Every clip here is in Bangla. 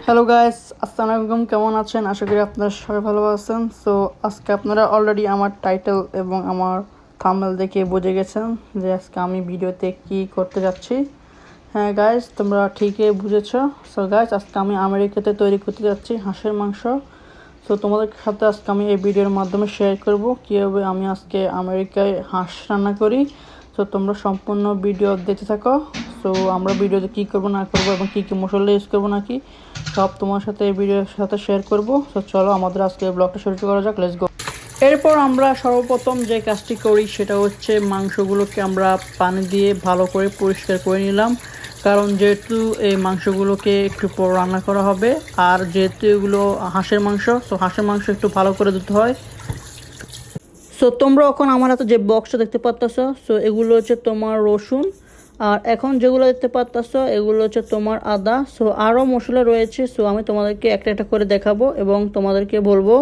হ্যালো গাইস, আসসালামু আলাইকুম। কেমন আছেন? আশা করি আপনারা সবাই ভালো আছেন। সো আজকে আপনারা অলরেডি আমার টাইটেল এবং আমার থাম্বনেল দেখে বুঝে গেছেন যে আজকে আমি ভিডিওতে কি করতে যাচ্ছি। হ্যাঁ গাইস, তোমরা ঠিকই বুঝেছো। সো গাইস, আজকে আমি আমেরিকাতে তৈরি করতে যাচ্ছি হাঁসের মাংস। সো তোমাদের সাথে আজকে আমি এই ভিডিওর মাধ্যমে শেয়ার করব কীভাবে আমি আজকে আমেরিকায় হাঁস রান্না করি। সো তোমরা সম্পূর্ণ ভিডিও দেখতে থাকো। সো আমরা ভিডিওতে কী করবো না করবো এবং কী কী মশলা ইউজ করবো নাকি সব তোমার সাথে এই ভিডিওর সাথে শেয়ার করব। সো চলো আমাদের আজকে ব্লগটা শুরু করা যাক, লেটস গো। এরপর আমরা সর্বপ্রথম যে কাজটি করি সেটা হচ্ছে মাংসগুলোকে আমরা পানি দিয়ে ভালো করে পরিষ্কার করে নিলাম, কারণ যেহেতু এই মাংসগুলোকে একটু পর রান্না করা হবে আর যেহেতু এগুলো হাঁসের মাংস, সো হাঁসের মাংস একটু ভালো করে ধুতে হয়। সো তোমরা এখন আমার হাতে যে বক্সটা দেখতে পাচ্ছ, সো এগুলো হচ্ছে তোমার রসুন, আর এখন যেগুলো দেখতে পাচ্ছ এগুলো হচ্ছে তোমার আদা। সো আরও মশলা রয়েছে, সো আমি তোমাদেরকে একটা একটা করে দেখাবো এবং তোমাদেরকে বলবো।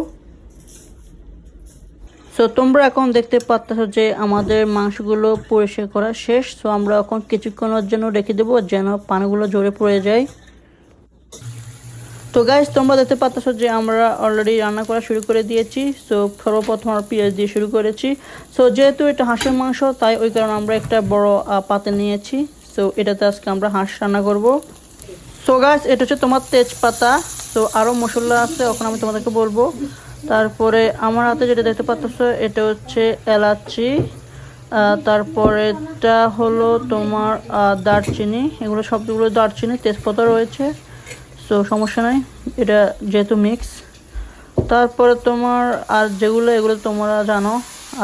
সো তোমরা এখন দেখতে পাচ্ছ যে আমাদের মাংসগুলো পরিষ্কার করা শেষ। সো আমরা এখন কিছুক্ষণের জন্য রেখে দেবো যেন পানিগুলো ঝরে পড়ে যায়। তো গাইস, তোমরা দেখতে পাচ্ছ যে আমরা অলরেডি রান্না করা শুরু করে দিয়েছি। সো সর্বপ্রথম আমরা পেঁয়াজ দিয়ে শুরু করেছি। সো যেহেতু এটা হাঁসের মাংস, তাই ওই কারণে আমরা একটা বড় পাতে নিয়েছি। সো এটাতে আজকে আমরা হাঁস রান্না করব। সো গাইস, এটা হচ্ছে তোমার তেজপাতা। সো আরও মশলা আছে, ওখানে আমি তোমাদেরকে বলবো। তারপরে আমার হাতে যেটা দেখতে পাচ্ছ এটা হচ্ছে এলাচি। তারপরে এটা হলো তোমার দারচিনি। এগুলো সবগুলো দারচিনি, তেজপাতা রয়েছে। সো সমস্যা নাই, এটা যেহেতু মিক্স। তারপরে তোমার আর যেগুলো এগুলো তোমরা জানো,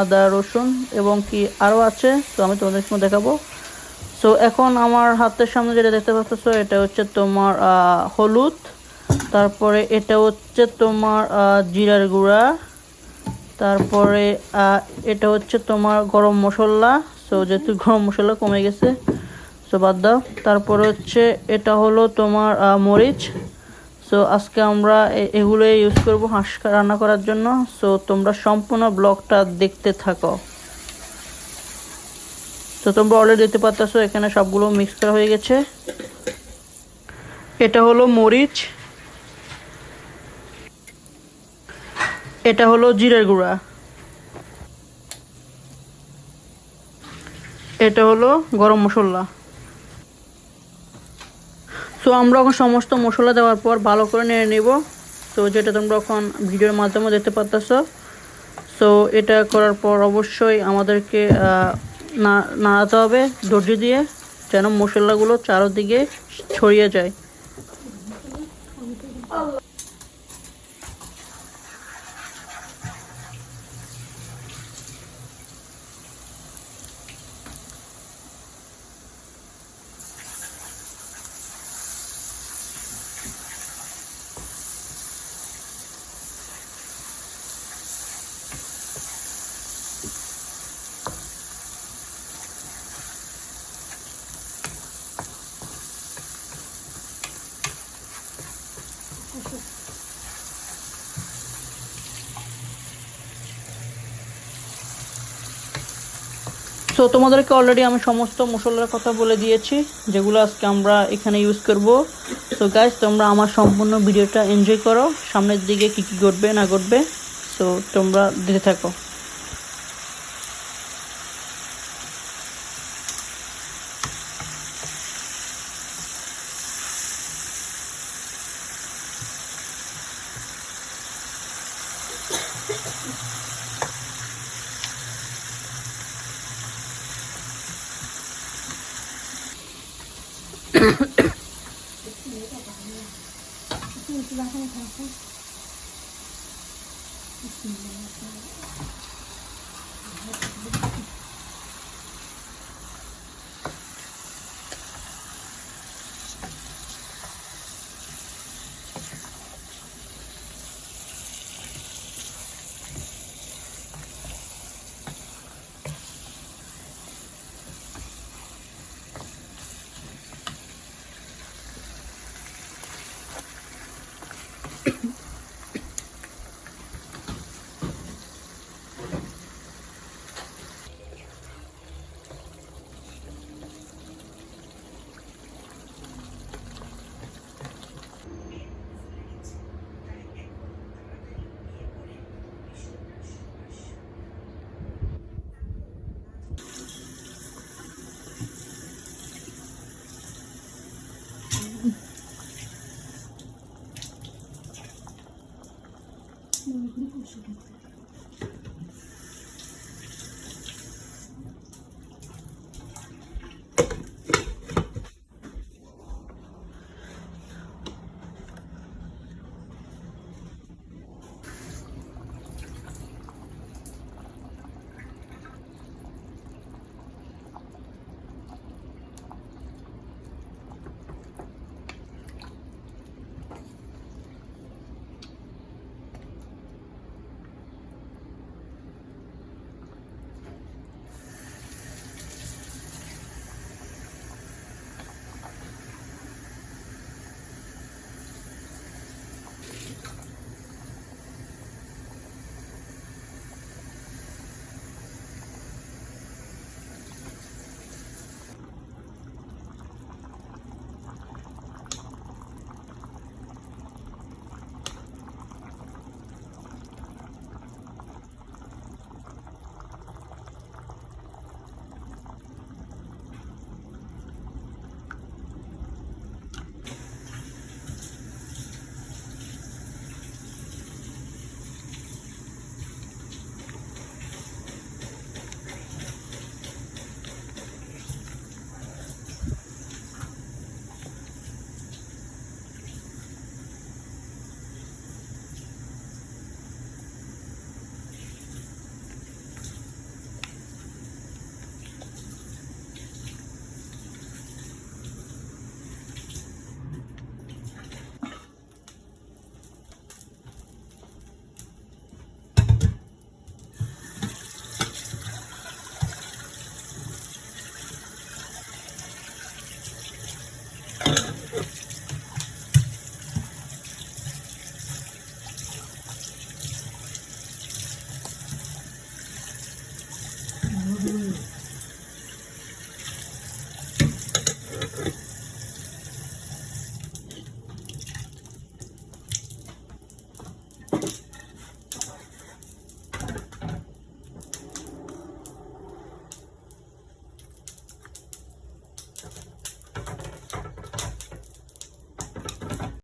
আদা রসুন এবং কি আরও আছে, তো আমি তোমাদেরকে দেখাবো। সো এখন আমার হাতের সামনে যেটা দেখতে পাচ্ছ এটা হচ্ছে তোমার হলুদ। তারপরে এটা হচ্ছে তোমার জিরার গুঁড়া। তারপরে এটা হচ্ছে তোমার গরম মশলা। সো যেহেতু গরম মশলা কমে গেছে, সো বাদ দাও। তারপরে হচ্ছে এটা হলো তোমার মরিচ। সো আজকে আমরা এগুলো ইউজ করব হাঁস রান্না করার জন্য। সো তোমরা সম্পূর্ণ ব্লগটা দেখতে থাকো। তো তোমরা অলরেডি দেখতে পাচ্ছ এখানে সবগুলো মিক্স করা হয়ে গেছে। এটা হলো মরিচ, এটা হলো জিরার গুঁড়া, এটা হলো গরম মশলা। সো আমরা এখন সমস্ত মশলা দেওয়ার পর ভালো করে নেড়ে নেব। তো যেটা তোমরা এখন ভিডিওর মাধ্যমে দেখতে পাচ্ছ। সো এটা করার পর অবশ্যই আমাদেরকে নাড়াতে হবে ধৈর্য দিয়ে, যেন মশলাগুলো চারদিকে ছড়িয়ে যায়। সো তোমাদেরকে অলরেডি আমি সমস্ত মশলার কথা বলে দিয়েছি যেগুলো আজকে আমরা এখানে ইউজ করব। সো গাইস, তোমরা আমার সম্পূর্ণ ভিডিওটা এনজয় করো, সামনের দিকে কী কী ঘটবে না ঘটবে। সো তোমরা দেখতে থাকো।